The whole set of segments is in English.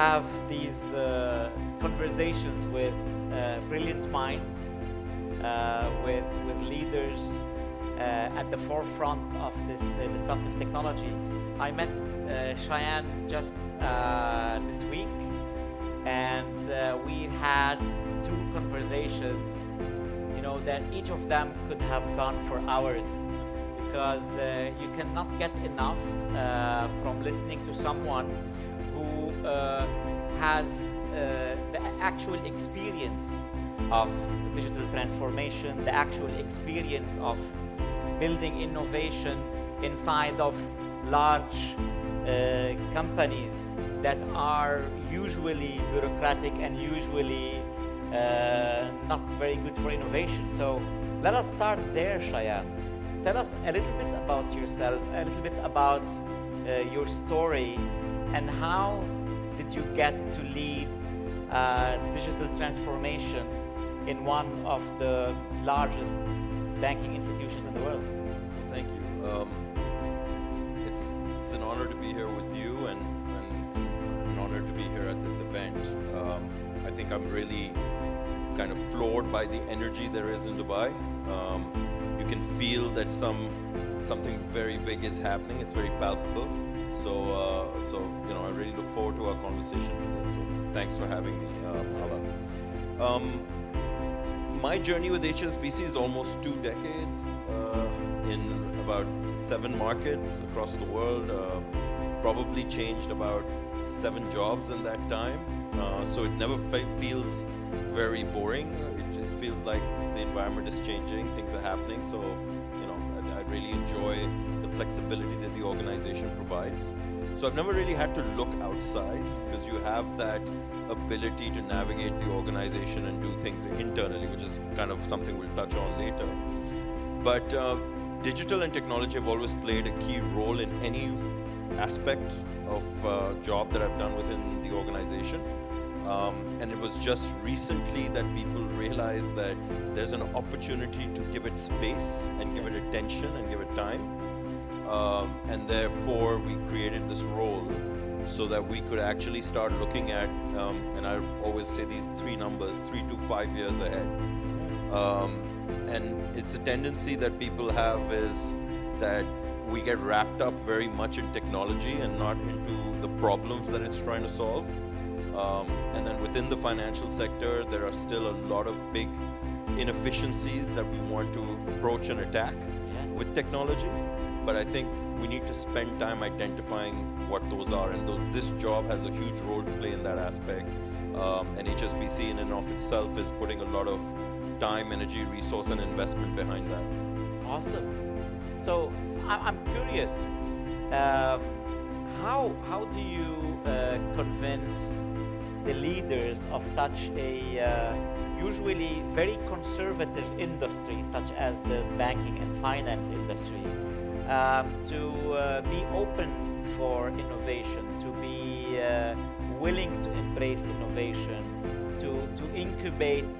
have these conversations with brilliant minds, with leaders at the forefront of this disruptive technology. I met Shayan just this week, and we had two conversations, that each of them could have gone for hours, because you cannot get enough from listening to someone who has the actual experience of digital transformation, the actual experience of building innovation inside of large companies that are usually bureaucratic and usually not very good for innovation. So let us start there, Shayan. Tell us a little bit about yourself, a little bit about your story, and how did you get to lead digital transformation in one of the largest banking institutions in the world? Well, thank you. It's an honor to be here with you, and an honor to be here at this event. I think I'm really kind of floored by the energy there is in Dubai. You can feel that something very big is happening. It's very palpable. So I really look forward to our conversation today. So thanks for having me, Alaa. My journey with HSBC is almost 2 decades in about 7 markets across the world. Probably changed about 7 jobs in that time. So it never feels very boring. It feels like the environment is changing, things are happening. So, I really enjoy the flexibility that the organization provides. So I've never really had to look outside, because you have that ability to navigate the organization and do things internally, which is kind of something we'll touch on later. But digital and technology have always played a key role in any aspect of job that I've done within the organization. And it was just recently that people realized that there's an opportunity to give it space and give it attention and give it time. And therefore, we created this role so that we could actually start looking at, and I always say these 3 numbers, 3 to 5 years ahead. And it's a tendency that people have is that we get wrapped up very much in technology and not into the problems that it's trying to solve. And then within the financial sector, there are still a lot of big inefficiencies that we want to approach and attack with technology. But I think we need to spend time identifying what those are, and this job has a huge role to play in that aspect. And HSBC in and of itself is putting a lot of time, energy, resource, and investment behind that. Awesome. So I'm curious, how do you convince the leaders of such a usually very conservative industry, such as the banking and finance industry, to be open for innovation, to be willing to embrace innovation, to incubate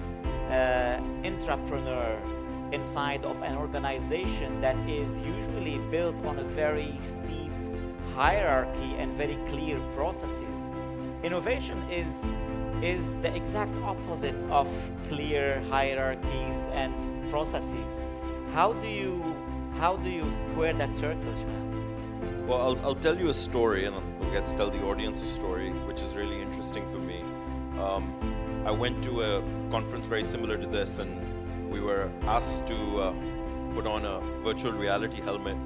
entrepreneur inside of an organization that is usually built on a very steep hierarchy and very clear processes? Innovation is the exact opposite of clear hierarchies and processes. How do you square that circle, man? Well, I'll tell you a story, and I guess tell the audience a story, which is really interesting for me. I went to a conference very similar to this, and we were asked to put on a virtual reality helmet.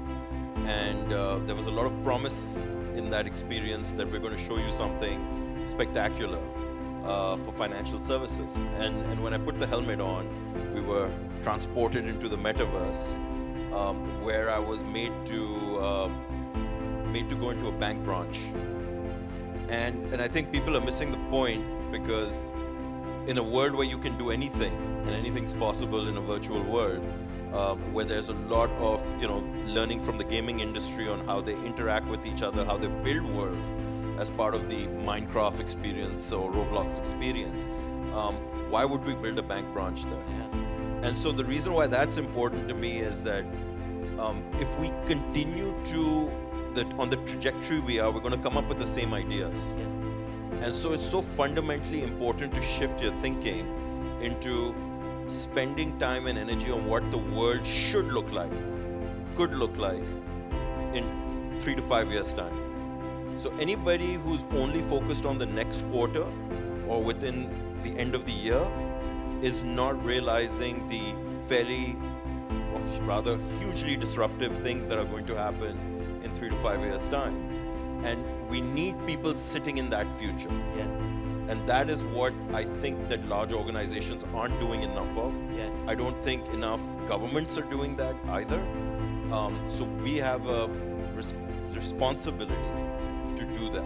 And there was a lot of promise in that experience that we're going to show you something spectacular for financial services. And when I put the helmet on, we were transported into the metaverse, where I was made to go into a bank branch. And I think people are missing the point, because in a world where you can do anything and anything's possible in a virtual world, where there's a lot of learning from the gaming industry on how they interact with each other, how they build worlds as part of the Minecraft experience or Roblox experience. Why would we build a bank branch there? Yeah. And so the reason why that's important to me is that if we continue on the trajectory we're going to come up with the same ideas. Yes. And so it's so fundamentally important to shift your thinking into spending time and energy on what the world should look like, could look like in 3 to 5 years' time. So anybody who's only focused on the next quarter or within the end of the year is not realizing the very, or rather hugely disruptive things that are going to happen in 3 to 5 years' time. And we need people sitting in that future. Yes. And that is what I think that large organizations aren't doing enough of. Yes. I don't think enough governments are doing that either. So we have a responsibility to do that.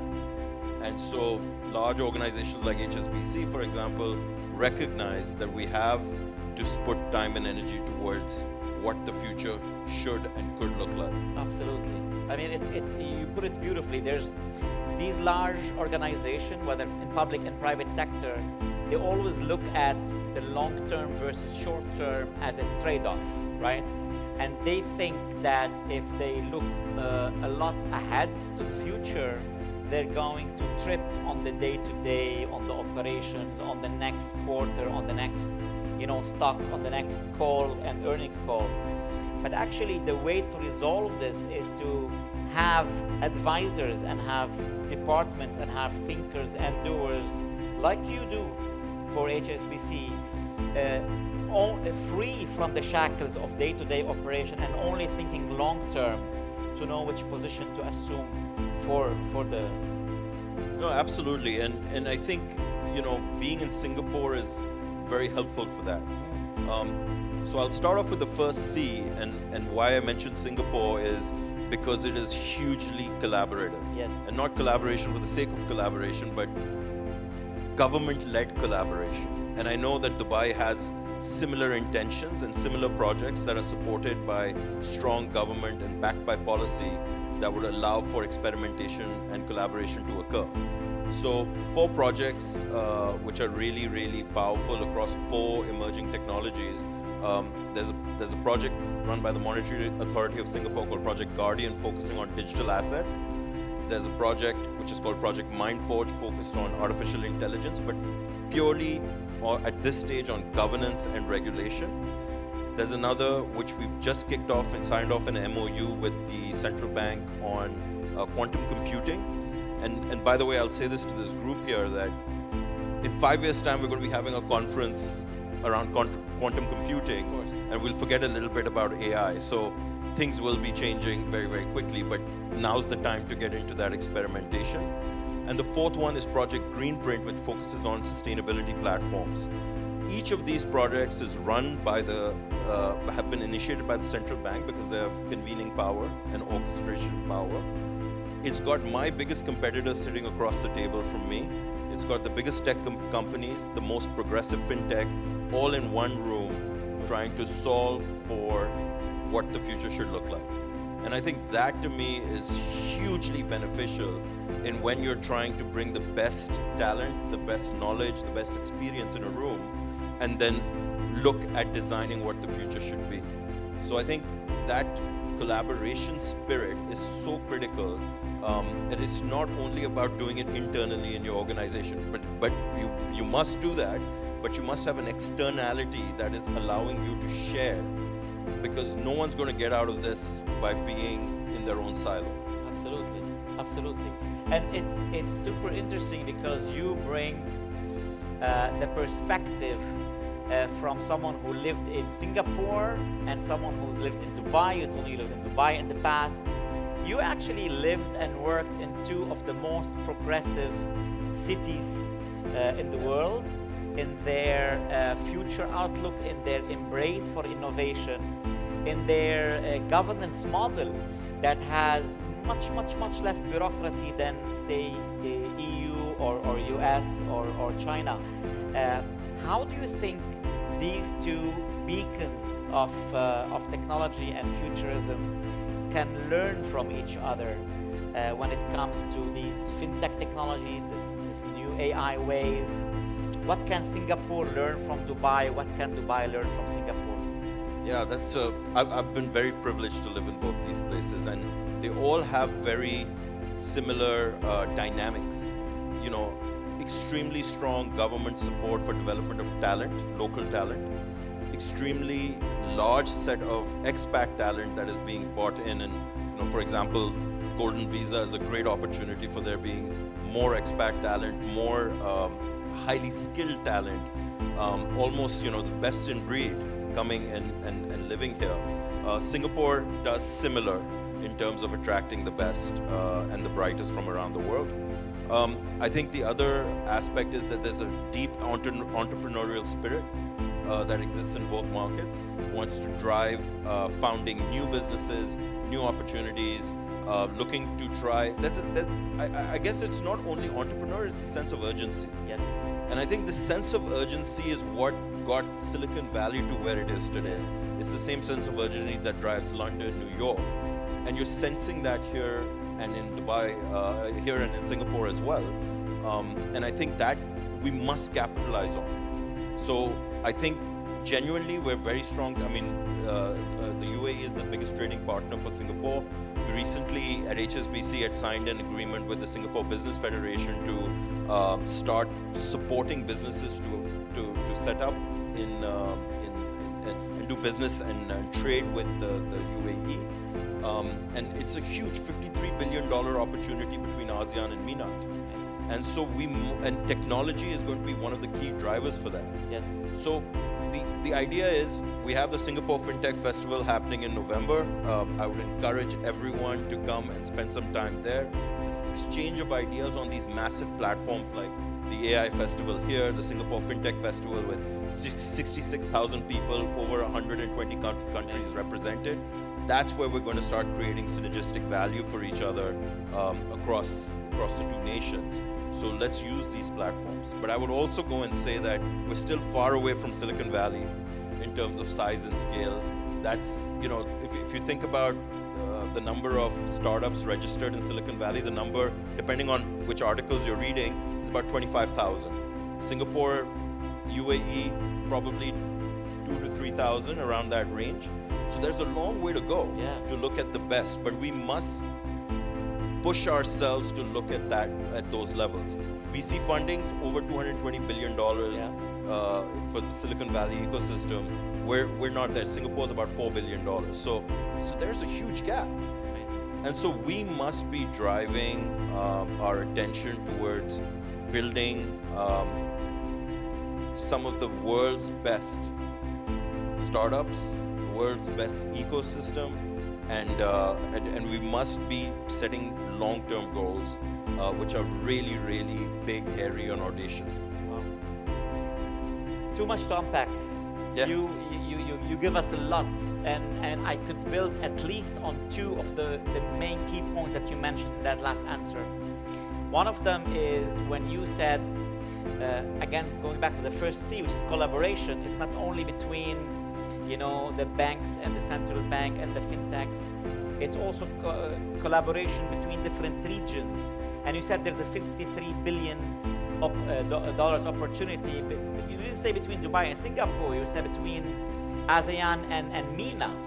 And so large organizations like HSBC, for example, recognize that we have to put time and energy towards what the future should and could look like. Absolutely. I mean, it's you put it beautifully. There's these large organizations, whether in public and private sector, they always look at the long term versus short term as a trade-off, right? And they think that if they look a lot ahead to the future, they're going to trip on the day-to-day, on the operations, on the next quarter, on the next, stock, on the next call and earnings call. But actually, the way to resolve this is to have advisors and have departments and have thinkers and doers like you do for HSBC, free from the shackles of day-to-day operation and only thinking long-term to know which position to assume for the... No, absolutely. And I think, being in Singapore is very helpful for that. So I'll start off with the first C, and why I mentioned Singapore is because it is hugely collaborative. Yes. And not collaboration for the sake of collaboration, but government-led collaboration. And I know that Dubai has similar intentions and similar projects that are supported by strong government and backed by policy that would allow for experimentation and collaboration to occur. So 4 projects which are really, really powerful across 4 emerging technologies. There's a project run by the Monetary Authority of Singapore called Project Guardian, focusing on digital assets. There's a project which is called Project Mindforge, focused on artificial intelligence, but purely at this stage on governance and regulation. There's another which we've just kicked off and signed off an MOU with the central bank on quantum computing. And by the way, I'll say this to this group here, that in 5 years' time, we're going to be having a conference around quantum computing, and we'll forget a little bit about AI. So things will be changing very, very quickly, but now's the time to get into that experimentation. And the 4th one is Project Greenprint, which focuses on sustainability platforms. Each of these projects is run by have been initiated by the central bank because they have convening power and orchestration power. It's got my biggest competitors sitting across the table from me. It's got the biggest tech companies, the most progressive fintechs, all in one room, trying to solve for what the future should look like. And I think that to me is hugely beneficial in when you're trying to bring the best talent, the best knowledge, the best experience in a room, and then look at designing what the future should be. So I think that collaboration spirit is so critical. That it's not only about doing it internally in your organization, but you must do that, but you must have an externality that is allowing you to share, because no one's going to get out of this by being in their own silo. Absolutely, absolutely. And it's super interesting because you bring the perspective from someone who lived in Singapore and someone who's lived in Dubai. You told me you lived in Dubai in the past. You actually lived and worked in 2 of the most progressive cities in the world, in their future outlook, in their embrace for innovation, in their governance model that has much less bureaucracy than, say, EU or US or China. How do you think these 2 beacons of technology and futurism can learn from each other when it comes to these fintech technologies, this new AI wave? What can Singapore learn from Dubai? What can Dubai learn from Singapore? Yeah, I've been very privileged to live in both these places, and they all have very similar dynamics. extremely strong government support for development of talent, local talent, extremely large set of expat talent that is being brought in. And for example, Golden Visa is a great opportunity for there being more expat talent, more highly skilled talent, almost the best in breed coming and living here. Singapore does similar in terms of attracting the best and the brightest from around the world. I think the other aspect is that there's a deep entrepreneurial spirit that exists in both markets, wants to drive founding new businesses, new opportunities, looking to try. I guess it's not only entrepreneur, it's a sense of urgency. Yes. And I think the sense of urgency is what got Silicon Valley to where it is today. It's the same sense of urgency that drives London, New York. And you're sensing that here and in Dubai, here and in Singapore as well. And I think that we must capitalize on. So I think genuinely we're very strong. I mean, the UAE is the biggest trading partner for Singapore. We recently at HSBC had signed an agreement with the Singapore Business Federation to start supporting businesses to set up and do business and trade with the UAE. And it's a huge $53 billion opportunity between ASEAN and MENAT. And so and technology is going to be one of the key drivers for that. Yes. So the idea is we have the Singapore FinTech Festival happening in November. I would encourage everyone to come and spend some time there. This exchange of ideas on these massive platforms like the AI Festival here, the Singapore FinTech Festival with 66,000 people, over 120 countries represented. That's where we're going to start creating synergistic value for each other across the two nations. So let's use these platforms. But I would also go and say that we're still far away from Silicon Valley in terms of size and scale. That's, if you think about the number of startups registered in Silicon Valley, the number, depending on which articles you're reading, is about 25,000. Singapore, UAE, probably 2,000 to 3,000, around that range. So there's a long way to go to look at the best, but we must push ourselves to look at those levels. VC funding over $220 billion for the Silicon Valley ecosystem. We're not there. Singapore's about $4 billion. So there's a huge gap. And so we must be driving our attention towards building some of the world's best startups, the world's best ecosystem, and we must be setting long-term goals, which are really, really big, hairy, and audacious. Wow. Too much to unpack. Yeah. You give us a lot, and I could build at least on two of the main key points that you mentioned in that last answer. One of them is when you said, again, going back to the first C, which is collaboration. It's not only between the banks and the central bank and the fintechs. It's also collaboration between different regions. And you said there's a $53 billion dollars opportunity, but you didn't say between Dubai and Singapore. You said between ASEAN and MENAT.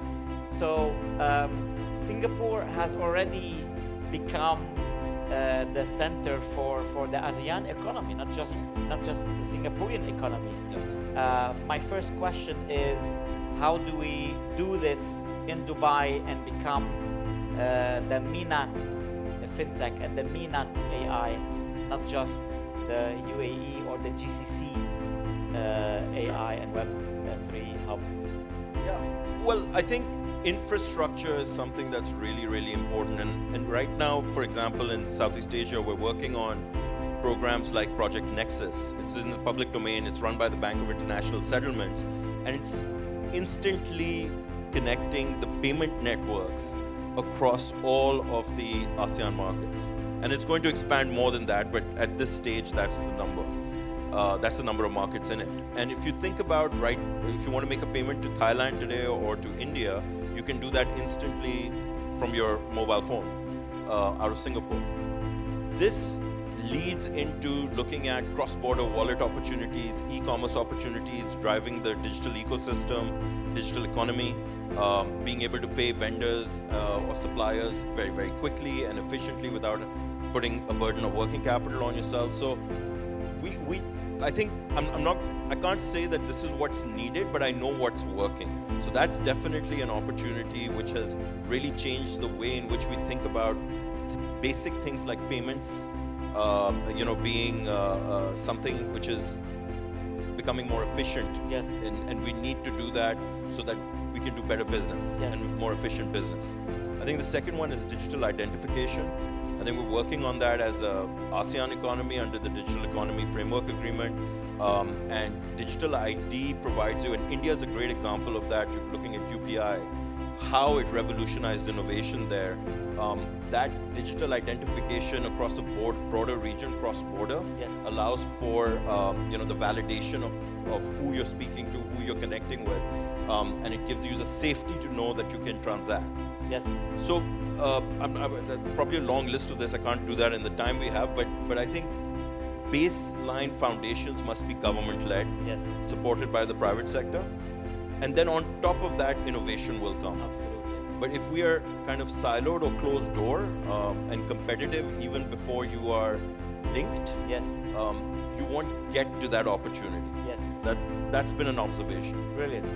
So Singapore has already become the center for the ASEAN economy, not just the Singaporean economy. Yes. My first question is, how do we do this in Dubai and become the MENAT FinTech and the MENAT AI, not just the UAE or the GCC AI and Web3 hub? Yeah, well, I think infrastructure is something that's really, really important. And right now, for example, in Southeast Asia, we're working on programs like Project Nexus. It's in the public domain. It's run by the Bank of International Settlements. And it's instantly connecting the payment networks across all of the ASEAN markets. And it's going to expand more than that, but at this stage, that's the number. That's the number of markets in it. And if you think about, if you want to make a payment to Thailand today or to India, you can do that instantly from your mobile phone out of Singapore. This leads into looking at cross-border wallet opportunities, e-commerce opportunities, driving the digital ecosystem, digital economy, being able to pay vendors or suppliers very, very quickly and efficiently without putting a burden of working capital on yourself. So I think I can't say that this is what's needed, but I know what's working. So that's definitely an opportunity which has really changed the way in which we think about basic things like payments, being something which is becoming more efficient. Yes. And we need to do that so that we can do better business and more efficient business. I think the second one is digital identification. I think we're working on that as a ASEAN economy under the Digital Economy Framework Agreement. And digital ID provides you, and India is a great example of that. You're looking at UPI, how it revolutionized innovation there. That digital identification across a broader region, cross-border, allows for the validation of who you're speaking to, who you're connecting with, and it gives you the safety to know that you can transact. Yes. So that's probably a long list of this. I can't do that in the time we have, but I think baseline foundations must be government-led, supported by the private sector, and then on top of that, innovation will come. Absolutely. But if we are kind of siloed or closed door and competitive even before you are linked, you won't get to that opportunity. Yes. That's been an observation. Brilliant.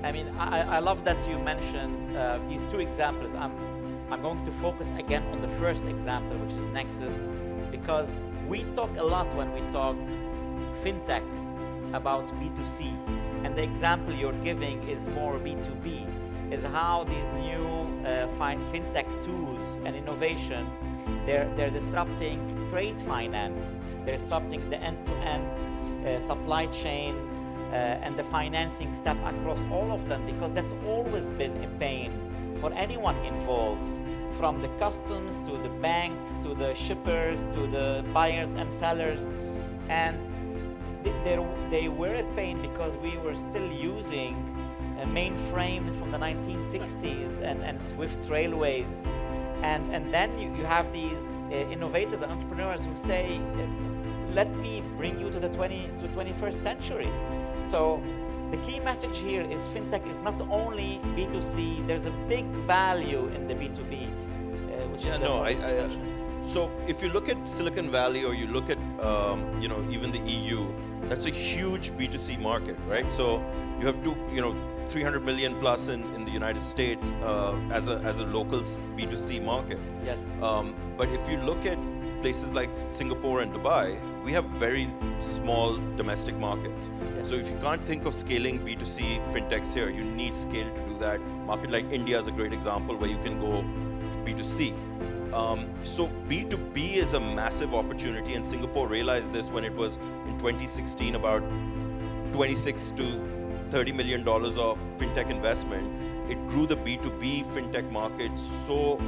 I mean, I love that you mentioned these two examples. I'm going to focus again on the first example, which is Nexus, because we talk a lot when we talk FinTech about B2C, and the example you're giving is more B2B, is how these new FinTech tools and innovation, they're disrupting trade finance, they're disrupting the end-to-end supply chain and the financing step across all of them, because that's always been a pain for anyone involved, from the customs to the banks to the shippers to the buyers and sellers. And they were a pain because we were still using mainframes from the 1960s and Swift railways. And then you have these innovators and entrepreneurs who say, let me bring you to the 21st century. So the key message here is FinTech is not only B2C, there's a big value in the B2B, which is so if you look at Silicon Valley or you look at even the EU, that's a huge B2C market, right? So you have 300 million plus in the United States as a local B2C market. Yes. But if you look at places like Singapore and Dubai, we have very small domestic markets. Yes. So if you can't think of scaling B2C fintechs here, you need scale to do that. Market like India is a great example where you can go to B2C. So B2B is a massive opportunity, and Singapore realized this when it was in 2016 about 26 to $30 million of fintech investment. It grew the B2B fintech market so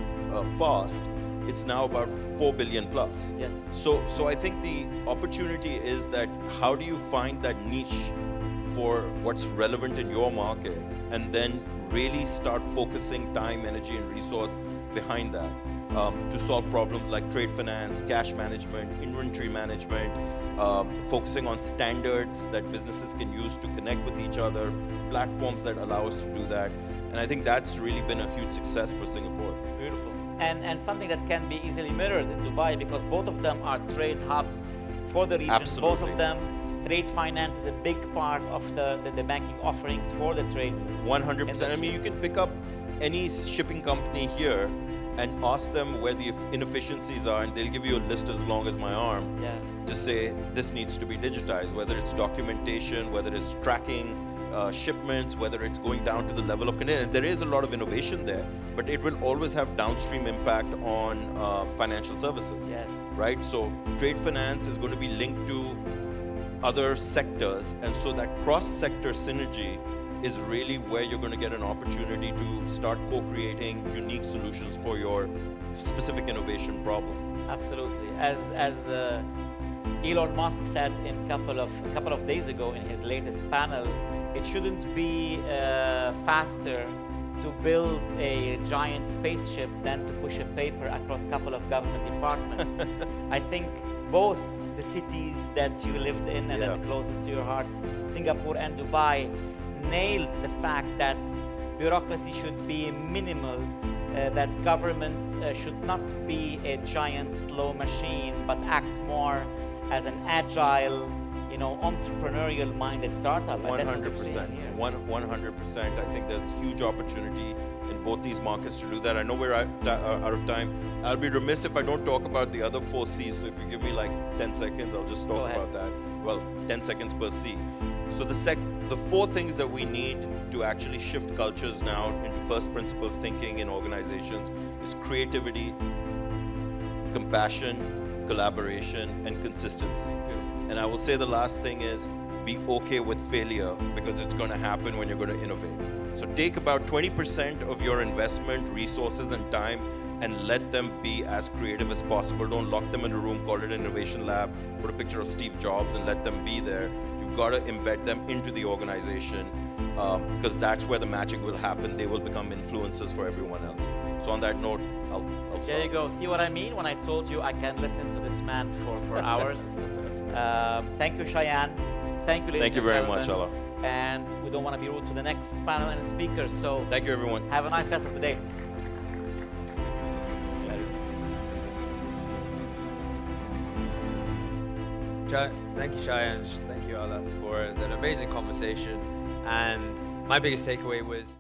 fast. It's now about 4 billion plus. Yes. So I think the opportunity is that how do you find that niche for what's relevant in your market, and then really start focusing time, energy, and resource behind that to solve problems like trade finance, cash management, inventory management, focusing on standards that businesses can use to connect with each other, platforms that allow us to do that. And I think that's really been a huge success for Singapore. Beautiful. And something that can be easily mirrored in Dubai, because both of them are trade hubs for the region. Absolutely. Both of them, trade finance is a big part of the banking offerings for the trade. 100%. I mean, you can pick up any shipping company here and ask them where the inefficiencies are, and they'll give you a list as long as my arm to say this needs to be digitized, whether it's documentation, whether it's tracking shipments, whether it's going down to the level of container. There is a lot of innovation there, but it will always have downstream impact on financial services. Yes. Right? So trade finance is going to be linked to other sectors, and so that cross-sector synergy is really where you're going to get an opportunity to start co-creating unique solutions for your specific innovation problem. Absolutely. As Elon Musk said a couple of days ago in his latest panel, it shouldn't be faster to build a giant spaceship than to push a paper across a couple of government departments. I think both the cities that you lived in and that are closest to your hearts, Singapore and Dubai, nailed the fact that bureaucracy should be minimal, that government should not be a giant slow machine, but act more as an agile, entrepreneurial-minded startup. And that's what you're 100%. saying here. 100%. I think there's huge opportunity in both these markets to do that. I know we're out of time. I'll be remiss if I don't talk about the other 4 C's. So if you give me like 10 seconds, I'll just talk about that. Well, 10 seconds per C. So the 4 things that we need to actually shift cultures now into first principles thinking in organizations is creativity, compassion, collaboration, and consistency. And I will say the last thing is be okay with failure, because it's going to happen when you're going to innovate. So take about 20% of your investment, resources, and time and let them be as creative as possible. Don't lock them in a room, call it an innovation lab, put a picture of Steve Jobs and let them be there. You've got to embed them into the organization, because that's where the magic will happen. They will become influencers for everyone else. So on that note, I'll stop. There you go. See what I mean when I told you I can listen to this man for hours. Thank you, Shayan. Thank you, ladies Thank you and very gentlemen. much, Alaa. And we don't want to be rude to the next panel and speakers. So Thank you, everyone. have a nice rest of the day. Thank you, Shayan. Thank you, Alaa, for that amazing conversation. And my biggest takeaway was